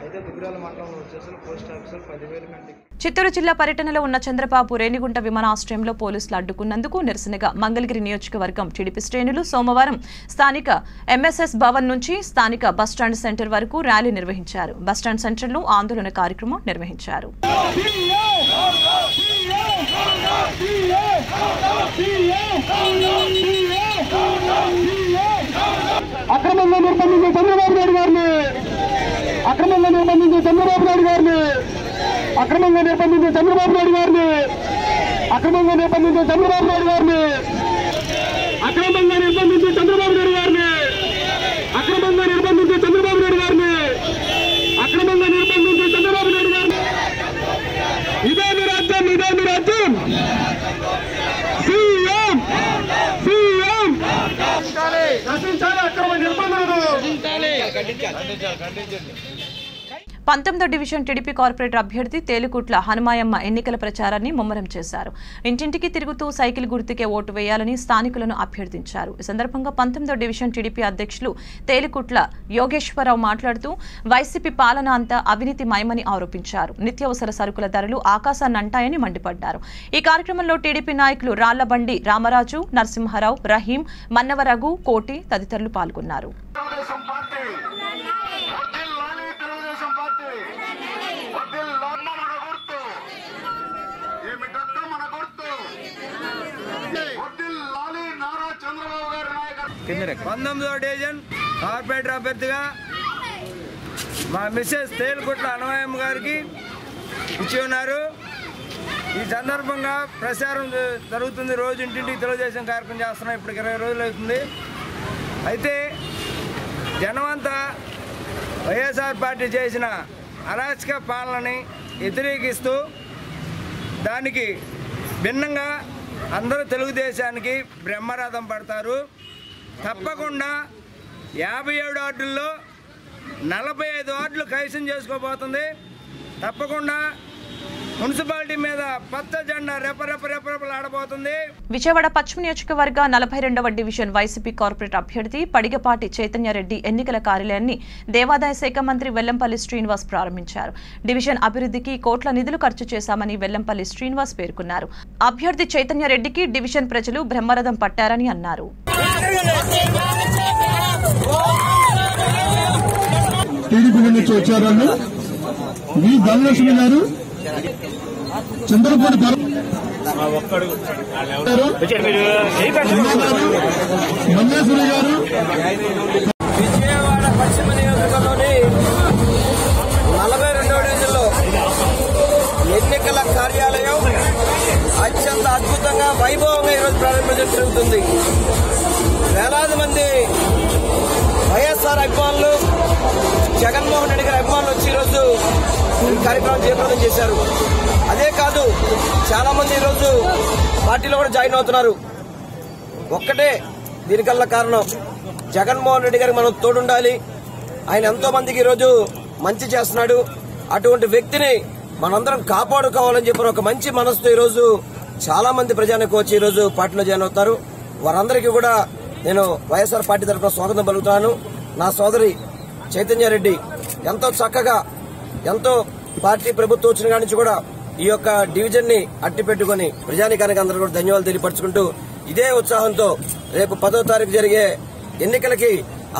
అయితే దుగ్గిరాల మండలంలో వచ్చేసరికి పోస్ట్ ఆఫీసర్ 10,000 కంటే. చిత్తూరు జిల్లా పర్యటనలో ఉన్న చంద్రబాబు రేణిగుంట విమానాశ్రయంలో పోలీసులు అడ్డుకున్నందుకు నిరసనగా మంగళగిరి నియోజకవర్గం టీడీపీ శ్రేణులు సోమవారం స్థానిక ఎంఎస్ఎస్ భవన్ నుంచి స్థానిక బస్టాండ్ సెంటర్ వరకు ర్యాలీ నిర్వహించారు. బస్టాండ్ సెంటర్లో ఆందోళన కార్యక్రమం నిర్వహించారు. అక్రమంగా నిర్బంధించే చంద్రబాబు నాయుడు గారిని అక్రమంగా నిర్బంధించే చంద్రబాబు నాయుడు గారిని అక్రమంగా నిర్బంధించే చంద్రబాబు నాయుడు గారిని అక్రమంగా నిర్బంధించే చంద్రబాబు నాయుడు గారిని అక్రమంగా నిర్బంధించే చంద్రబాబు నాయుడు గారిని అక్రమంగా నిర్బంధించే చంద్రబాబు నాయుడు గారిని అక్రమంగా నిర్బంధించే చంద్రబాబు నాయుడు గారిని ఇదే మీ రాజ్యం ఇదే మీ రాజ్యం సీఎం సీఎం నశించాలి అక్రమ నిర్బంధనలు 19వ డివిజన్ టీడీపీ కార్పొరేటర్ అభ్యర్థి తేలికుట్ల హనుమాయమ్మ ఎన్నికల ప్రచారాన్ని ముమ్మరం చేశారు. ఇంటింటికి తిరుగుతూ సైకిల్ గుర్తుకే ఓటు వేయాలని స్థానికులను అభ్యర్థించారు. ఈ సందర్భంగా 19వ డివిజన్ టీడీపీ అధ్యక్షులు తేలికుట్ల యోగేశ్వరరావు మాట్లాడుతూ వైసీపీ పాలన అంతా అవినీతిమయమని ఆరోపించారు. నిత్యావసర సరుకుల ధరలు ఆకాశాన్నంటాయని మండిపడ్డారు. ఈ కార్యక్రమంలో టీడీపీ నాయకులు రాళ్లబండి రామరాజు, నరసింహారావు, రహీం, మన్నవరఘు, కోటి తదితరులు పాల్గొన్నారు. పంతొమ్మిదవ డివిజన్ కార్పొరేటర్ అభ్యర్థిగా మా మిస్సెస్ తేలికుట్ల హనుమాయమ్మ గారికి ఇచ్చి ఉన్నారు. ఈ సందర్భంగా ప్రచారం జరుగుతుంది. రోజు ఇంటింటికి తెలుగుదేశం కార్యక్రమం చేస్తున్నాం. ఇప్పటికి 20 రోజులు అవుతుంది. అయితే జనమంతా వైఎస్ఆర్ పార్టీ చేసిన అరాచక పాలనని వ్యతిరేకిస్తూ దానికి భిన్నంగా అందరూ తెలుగుదేశానికి బ్రహ్మరథం పడతారు. తప్పకుండా 57 వార్డుల్లో 45 వార్డులు కైసం చేసుకోబోతుంది. తప్పకుండా మున్సిపాలిటీ మీద పచ్చ జెండా రెపరెపలాడబోతుంది. విజయవాడ పశ్చిమ నియోజకవర్గ 42వ డివిజన్ వైసీపీ కార్పొరేట్ అభ్యర్థి పడిగపాటి చైతన్యారెడ్డి ఎన్నికల కార్యాలయాన్ని దేవాదాయ శాఖ మంత్రి వెల్లంపల్లి శ్రీనివాస్ ప్రారంభించారు. డివిజన్ అభివృద్ధికి కోట్ల నిధులు ఖర్చు చేశామని వెల్లంపల్లి శ్రీనివాస్ పేర్కొన్నారు. అభ్యర్థి చైతన్యారెడ్డికి డివిజన్ ప్రజలు బ్రహ్మరథం పట్టారని అన్నారు. టీడీపీ నుంచి వచ్చారు వి ధనలక్ష్మి గారు, చంద్రపూడి మల్లేశ్వరి గారు. విజయవాడ పశ్చిమ నియోజకవర్గంలోని 42వ డివిజన్లో ఎన్నికల కార్యాలయం అత్యంత అద్భుతంగా వైభవంగా ఈరోజు ప్రారంభించడం జరుగుతుంది. వేలాది మంది వైఎస్ఆర్ అభిమానులు, జగన్మోహన్ రెడ్డి గారి అభిమానులు వచ్చి ఈరోజు ఈ కార్యక్రమం జయప్రదం చేశారు. అదే కాదు, చాలా మంది ఈరోజు పార్టీలో కూడా జాయిన్ అవుతున్నారు. ఒక్కటే దీనికల్లా కారణం, జగన్మోహన్ రెడ్డి గారికి మనం తోడుండాలి. ఆయన ఎంతో మందికి ఈరోజు మంచి చేస్తున్నాడు. అటువంటి వ్యక్తిని మనందరం కాపాడుకోవాలని చెప్పిన ఒక మంచి మనసుతో ఈరోజు చాలా మంది ప్రజానికి వచ్చి ఈరోజు పార్టీలో జాయిన్ అవుతారు. వారందరికీ కూడా నేను వైఎస్ఆర్ పార్టీ తరఫున స్వాగతం పలుకుతున్నాను. నా సోదరి చైతన్యారెడ్డి ఎంతో చక్కగా, ఎంతో పార్టీ ప్రభుత్వం వచ్చిన కాడి నుంచి కూడా ఈ యొక్క డివిజన్ ని అట్టి పెట్టుకుని ప్రజానికానికి అందరూ కూడా ధన్యవాదాలు తెలియపరుచుకుంటూ ఇదే ఉత్సాహంతో రేపు 10వ తారీఖు జరిగే ఎన్నికలకి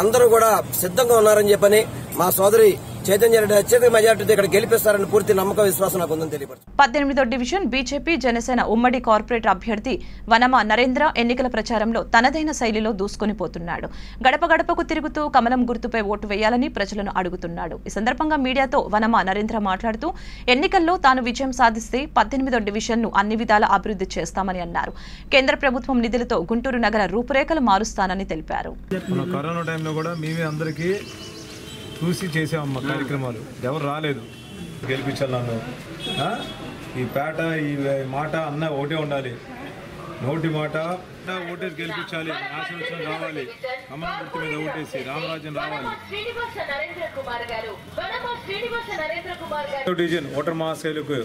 అందరూ కూడా సిద్ధంగా ఉన్నారని చెప్పని మా సోదరి చైతన్యారెడ్డి అత్యధిక మెజార్టీతో ఇక్కడ గెలిపిస్తారని పూర్తి నమ్మకం, విశ్వాసం నాకు ఉందని తెలియపరుచుకుంటున్నాను. 18వ డివిజన్ బీజేపీ జనసేన ఉమ్మడి కార్పొరేట్ అభ్యర్థి వనమ నరేంద్ర ఎన్నికల ప్రచారంలో తనదైన శైలిలో దూసుకొని పోతున్నాడు. గడప గడపకు తిరుగుతూ కమలం గుర్తుపై ఓటు వేయాలని ప్రజలను అడుగుతున్నాడు. ఈ సందర్భంగా మీడియాతో వనమ నరేంద్ర మాట్లాడుతూ ఎన్నికల్లో తాను విజయం సాధిస్తే 18వ డివిజన్ను అన్ని విధాల అభివృద్ధి చేస్తామని అన్నారు. కేంద్ర ప్రభుత్వం నిధులతో గుంటూరు నగర రూపురేఖలు మారుస్తానని తెలిపారు. కరోనా టైంలో కూడా మేమే అందరికీ చూసి చేసామమ్మ కార్యక్రమాలు. ఎవరు రాలేదు, గెలిపించాలి నన్ను. ఈ పేట ఈ మాట అన్న ఒకటే ఉండాలి, నోటి మాట ఓటేసి గెలిపించాలి. ఆశీర్వచనం రావాలి, అమ్మ గుర్తు మీద ఓటేసి రామరాజ్యం రావాలి. డివిజన్ ఓటర్ మహాశైలకు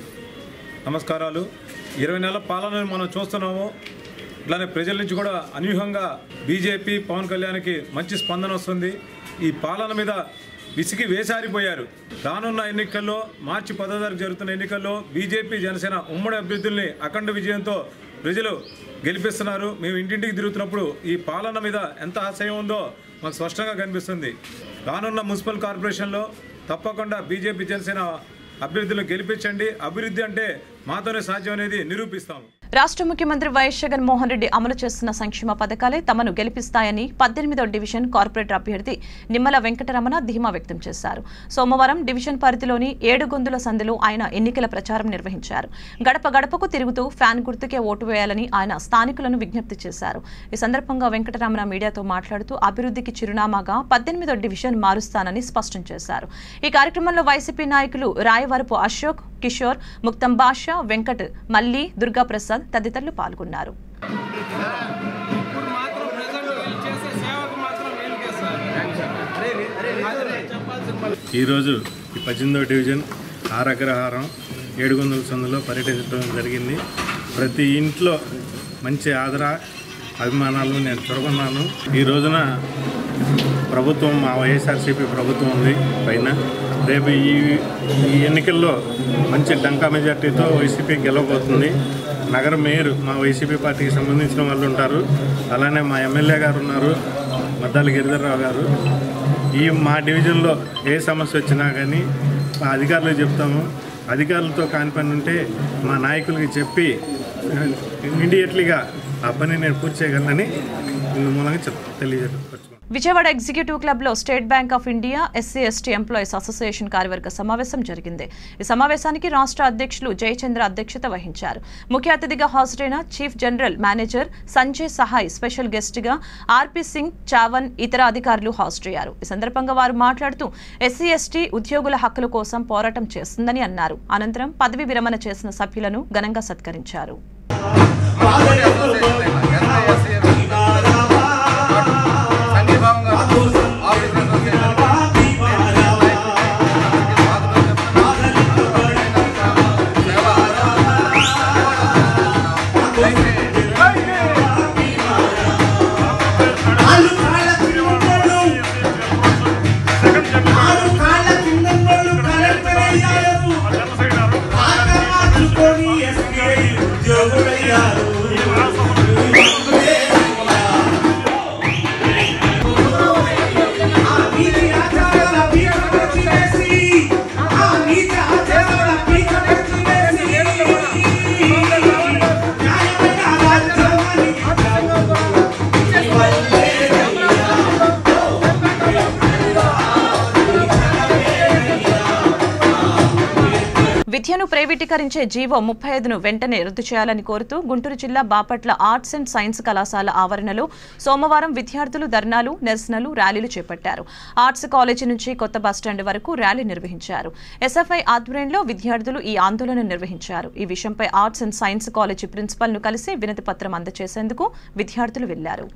నమస్కారాలు. 20 నెలల పాలనను మనం చూస్తున్నాము. ఇట్లానే ప్రజల నుంచి కూడా అనూహ్యంగా బీజేపీ పవన్ కళ్యాణ్కి మంచి స్పందన వస్తుంది. ఈ పాలన మీద విసిగి వేసారిపోయారు. రానున్న ఎన్నికల్లో మార్చి 10వ తారీఖు జరుగుతున్న ఎన్నికల్లో బీజేపీ జనసేన ఉమ్మడి అభ్యర్థుల్ని అఖండ విజయంతో ప్రజలు గెలిపిస్తున్నారు. మేము ఇంటింటికి తిరుగుతున్నప్పుడు ఈ పాలన మీద ఎంత ఆశయం ఉందో మాకు స్పష్టంగా కనిపిస్తుంది. రానున్న మున్సిపల్ కార్పొరేషన్లో తప్పకుండా బీజేపీ జనసేన అభ్యర్థులను గెలిపించండి. అభివృద్ధి అంటే మాతోనే సాధ్యం అనేది నిరూపిస్తాము. రాష్ట్ర ముఖ్యమంత్రి వైఎస్ జగన్మోహన్ రెడ్డి అమలు చేస్తున్న సంక్షేమ పథకాలే తమను గెలిపిస్తాయని 18వ డివిజన్ కార్పొరేటర్ అభ్యర్థి నిమ్మల వెంకటరమణ ధీమా వ్యక్తం చేశారు. సోమవారం డివిజన్ పరిధిలోని 7 గొంతుల సందులో ఆయన ఎన్నికల ప్రచారం నిర్వహించారు. గడప గడపకు తిరుగుతూ ఫ్యాన్ గుర్తుకే ఓటు వేయాలని ఆయన స్థానికులను విజ్ఞప్తి చేశారు. ఈ సందర్భంగా వెంకటరమణ మీడియాతో మాట్లాడుతూ అభివృద్ధికి చిరునామాగా 18వ డివిజన్ మారుస్తానని స్పష్టం చేశారు. ఈ కార్యక్రమంలో వైసీపీ నాయకులు రాయవరపు అశోక్, కిషోర్, ముక్తం బాషా, వెంకట్, మల్లి, దుర్గాప్రసాద్ తదితరులు పాల్గొన్నారు. ఈరోజు ఈ 18వ డివిజన్ ఆరగ్రహారం 7 గొంతుల సందులో పర్యటించడం జరిగింది. ప్రతి ఇంట్లో మంచి ఆదర అభిమానాలు నేను చూడకున్నాను. ఈ రోజున ప్రభుత్వం మా వైఎస్ఆర్సీపీ ప్రభుత్వం ఉంది పైన. రేపు ఈ ఎన్నికల్లో మంచి డంకా మెజార్టీతో వైసీపీ గెలవబోతుంది. నగర మేయర్ మా వైసీపీ పార్టీకి సంబంధించిన వాళ్ళు ఉంటారు. అలానే మా ఎమ్మెల్యే గారు ఉన్నారు, మద్దాల గిరిధర్రావు గారు. మా డివిజన్లో ఏ సమస్య వచ్చినా కానీ మా అధికారులకు చెప్తాము. అధికారులతో కాని పని ఉంటే మా నాయకులకి చెప్పి ఇమీడియట్లీగా ఆ పని నేను పూర్తి చేయగలనని మూలంగా తెలియజేయవచ్చు. విజయవాడ ఎగ్జిక్యూటివ్ క్లబ్ లో state bank of India SC ST employees association కార్యవర్గ సమావేశం జరిగింది. ఈ సమావేశానికి రాష్ట్ర అధ్యక్షులు జయచంద్ర అధ్యక్షత వహించారు. ముఖ్య అతిథిగా హాజరైన chief general manager Sanjay Sahay, special guest గా ఆర్పీ సింగ్, చావన్, ఇతర అధికారులు హాజరయ్యారు. ఈ సందర్భంగా వారు మాట్లాడుతూ ఎస్సీ ఎస్టీ ఉద్యోగుల హక్కుల కోసం పోరాటం చేస్తుందని అన్నారు. అనంతరం పదవి విరమణ చేసిన సభ్యులను ఘనంగా సత్కరించారు. విద్యను ప్రైవేటీకరించే జీవో 35ను వెంటనే రద్దు చేయాలని కోరుతూ గుంటూరు జిల్లా బాపట్ల ఆర్ట్స్ అండ్ సైన్స్ కళాశాల ఆవరణలో సోమవారం విద్యార్థులు ధర్నాలు, నిరసనలు, ర్యాలీలు చేపట్టారు. ఆర్ట్స్ కాలేజీ నుంచి కొత్త బస్టాండ్ వరకు ర్యాలీ నిర్వహించారు. ఎస్ఎఫ్ఐ ఆధ్వర్యంలో విద్యార్థులు ఈ ఆందోళన నిర్వహించారు. ఈ విషయంపై arts and science college principal ను కలిసి వినతి పత్రం అందజేసేందుకు విద్యార్థులు వెళ్లారు.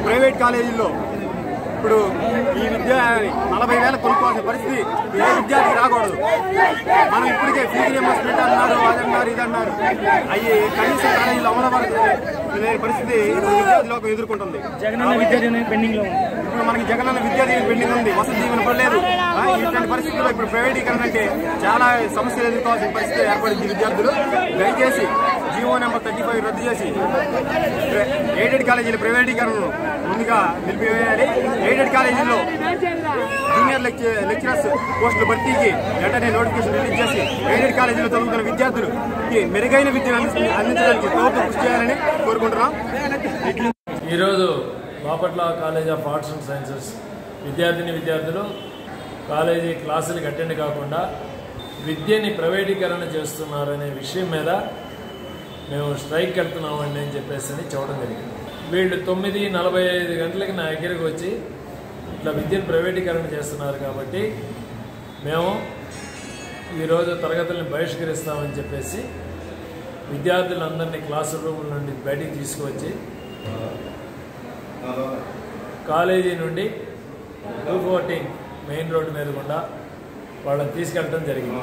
ప్రైవేట్ కాలేజీల్లో ఇప్పుడు ఈ విద్య 40,000 కొనుక్కోవాల్సిన పరిస్థితి ఏ విద్యార్థి రాకూడదు. మనం ఇప్పటికే ఫీజు రియంబర్స్మెంట్ అన్నారు, అదన్నారు, ఇదన్నారు. అవి కనీసం కాలేజీలో అమలు లేని పరిస్థితి విద్యార్థులకు ఎదుర్కొంటుంది. ఇప్పుడు మనకి జగనన్న విద్యా దీవెన పెండింగ్ ఉంది, వసతి దీవెన పడలేదు. ఇట్లాంటి పరిస్థితుల్లో ఇప్పుడు ప్రైవేటీకరణ అంటే చాలా సమస్యలు ఎదుర్కోవాల్సిన పరిస్థితి ఏర్పడింది. విద్యార్థులు దయచేసి జీవో నెంబర్ 35 రద్దు చేసి ఎయిడెడ్ కాలేజీల ప్రైవేటీకరణను ముందుగా నిలిపివేయాలి. ఎయిడెడ్ కాలేజీల్లో జూనియర్ లెక్చరర్స్ పోస్టుల భర్తీకి వెంటనే నోటిఫికేషన్ రిలీజ్ చేసి ఎయిడెడ్ కాలేజీలో చదువుతున్న విద్యార్థులకి మెరుగైన విద్యను అందించడానికి ప్రభుత్వం కృషి చేయాలని కోరుకుంటున్నాం. ఈరోజు Bapatla college of arts and sciences విద్యార్థులు కాలేజీ క్లాసులకు అటెండ్ కాకుండా విద్యని ప్రైవేటీకరణ చేస్తున్నారనే విషయం మీద మేము స్ట్రైక్ వెళ్తున్నామండి అని చెప్పేసి చెప్పడం జరిగింది. వీళ్ళు 9:45 గంటలకి నా దగ్గరికి వచ్చి ఇట్లా విద్యను ప్రైవేటీకరణ చేస్తున్నారు కాబట్టి మేము ఈరోజు తరగతులను బహిష్కరిస్తామని చెప్పేసి విద్యార్థులందరినీ క్లాసు రూముల నుండి బయటికి తీసుకువచ్చి కాలేజీ నుండి 214 మెయిన్ రోడ్డు మీద గుండా వాళ్ళని తీసుకెళ్ళడం జరిగింది.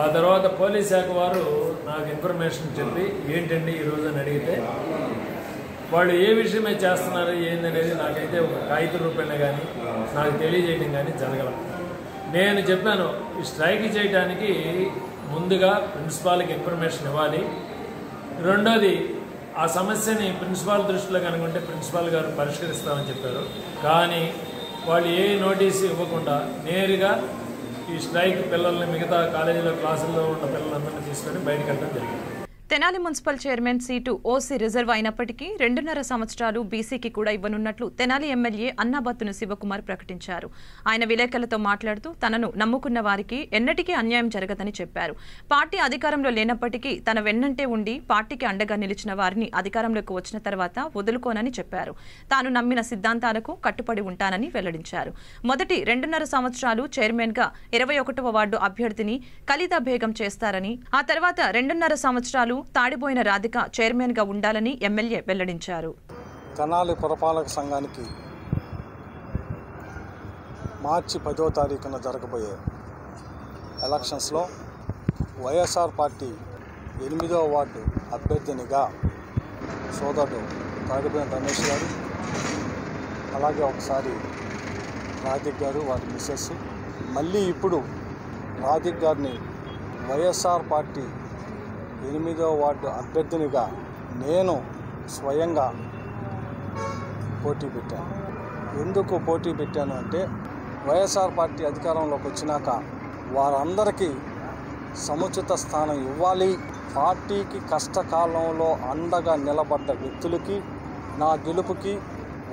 ఆ తర్వాత పోలీస్ శాఖ వారు నాకు ఇన్ఫర్మేషన్ చెప్పి ఏంటండి ఈరోజు అని అడిగితే వాళ్ళు ఏ విషయమే చేస్తున్నారు ఏందనేది నాకైతే ఒక కాగిత రూపేణ కానీ నాకు తెలియజేయడం కానీ జరగల. నేను చెప్పాను ఈ స్ట్రైక్ చేయడానికి ముందుగా ప్రిన్సిపాల్కి ఇన్ఫర్మేషన్ ఇవ్వాలి, రెండోది ఆ సమస్యని ప్రిన్సిపాల్ దృష్టిలో కనుకుంటే ప్రిన్సిపాల్ గారు పరిష్కరిస్తామని చెప్పారు. కానీ వాళ్ళు ఏ నోటీసు ఇవ్వకుండా నేరుగా ఈ స్ట్రైక్ పిల్లల్ని మిగతా కాలేజీలో క్లాసుల్లో ఉన్న పిల్లలందరినీ తీసుకొని బయటకు వెళ్ళడం జరిగింది. Tenali municipal chairman seat OC reserve అయినప్పటికీ 2.5 సంవత్సరాలు బీసీకి కూడా ఇవ్వనున్నట్లు తెనాలి ఎమ్మెల్యే అన్నాబత్తున శివకుమార్ ప్రకటించారు. ఆయన విలేకరులతో మాట్లాడుతూ తనను నమ్ముకున్న వారికి ఎన్నటికీ అన్యాయం జరగదని చెప్పారు. పార్టీ అధికారంలో లేనప్పటికీ తన వెన్నంటే ఉండి పార్టీకి అండగా నిలిచిన వారిని అధికారంలోకి వచ్చిన తర్వాత వదులుకోనని చెప్పారు. తాను నమ్మిన సిద్ధాంతాలకు కట్టుబడి ఉంటానని వెల్లడించారు. మొదటి 2.5 సంవత్సరాలు చైర్మన్ గా 21వ వార్డు అభ్యర్థిని కలితా బేగం చేస్తారని, ఆ తర్వాత 2.5 సంవత్సరాలు తాడిపోయిన రాధిక చైర్మన్ గా ఉండాలని ఎమ్మెల్యే వెల్లడించారు. తెనాలి పురపాలక సంఘానికి మార్చి 10వ తారీఖున జరగబోయే ఎలక్షన్స్లో వైఎస్ఆర్ పార్టీ 8వ వార్డు అభ్యర్థినిగా సోదరుడు తాడిపోయిన రమేష్ గారు, అలాగే ఒకసారి రాధిక్ గారు వారి మిస్సెస్, మళ్ళీ ఇప్పుడు రాధిక్ గారిని వైఎస్ఆర్ పార్టీ 8వ వార్డు అభ్యర్థినిగా నేను స్వయంగా పోటీ పెట్టాను. ఎందుకు పోటీ పెట్టాను అంటే వైఎస్ఆర్ పార్టీ అధికారంలోకి వచ్చినాక వారందరికీ సముచిత స్థానం ఇవ్వాలి, పార్టీకి కష్టకాలంలో అండగా నిలబడ్డ వ్యక్తులకి, నా గెలుపుకి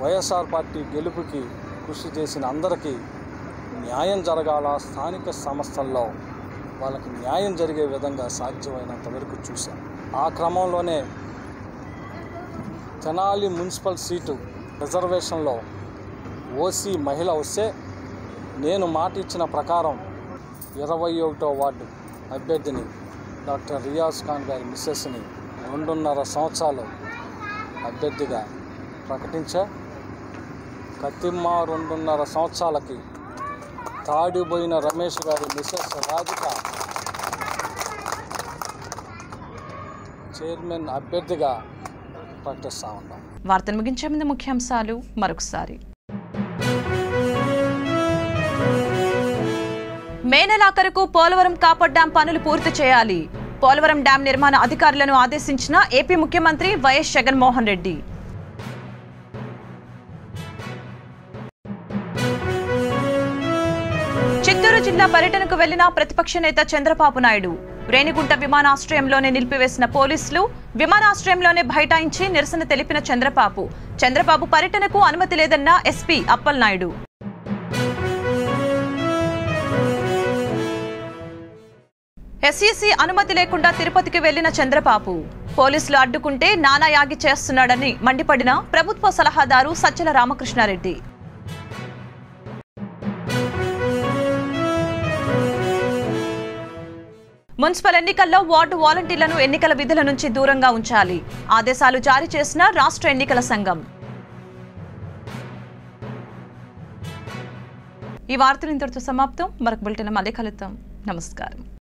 వైఎస్ఆర్ పార్టీ గెలుపుకి కృషి చేసిన అందరికీ న్యాయం జరగాల, స్థానిక సంస్థల్లో వాళ్ళకి న్యాయం జరిగే విధంగా సాధ్యమైనంత వరకు చూశాం. ఆ క్రమంలోనే తెనాలి మున్సిపల్ సీటు రిజర్వేషన్లో ఓసీ మహిళ వస్తే నేను మాట ఇచ్చిన ప్రకారం 21వ వార్డు అభ్యర్థిని డాక్టర్ రియాజ్ ఖాన్ గారి మిస్సెస్ని 2.5 సంవత్సరాలు అభ్యర్థిగా ప్రకటించా. కత్తిమ్మ 2.5 సంవత్సరాలకి తాడిపోయిన రమేష్ గారి మిసెస్ రాధిక చైర్మన్ అభ్యర్థిగా ప్రకటిస్తా ఉన్నాం. వార్తను ముగించే ముందు ముఖ్యాంశాలు మరొకసారి. మే నెలాఖరుకు పోలవరం కాపర్ డ్యాం పనులు పూర్తి చేయాలి. పోలవరం డ్యాం నిర్మాణ అధికారులను ఆదేశించిన ఏపీ ముఖ్యమంత్రి వైఎస్ జగన్మోహన్ రెడ్డి. చిత్తూరు జిల్లా పర్యటనకు వెళ్లిన ప్రతిపక్ష నేత చంద్రబాబు నాయుడు. రేణిగుంట విమానాశ్రయంలోనే నిలిపివేసిన పోలీసులు విమానాశ్రయంలోనే బైఠాయించి నిరసన తెలిపిన చంద్రబాబు పర్యటనకు అనుమతి లేదన్న ఎస్పీ అప్పలనాయుడు. ఎస్ఈసీ అనుమతి లేకుండా తిరుపతికి వెళ్లిన చంద్రబాబు పోలీసులు అడ్డుకుంటే నానాయాగి చేస్తున్నాడని మండిపడిన ప్రభుత్వ సలహాదారు సజ్జల రామకృష్ణారెడ్డి. మున్సిపల్ ఎన్నికల్లో వార్డు వాలంటీర్లను ఎన్నికల విధుల నుంచి దూరంగా ఉంచాలి. ఆదేశాలు జారీ చేసిన రాష్ట్ర ఎన్నికల సంఘం. ఈ వార్తలు ఇంతటితో సమాప్తం. మరొక బులెటిన్ మళ్ళీ కలుద్దాం. నమస్కారం.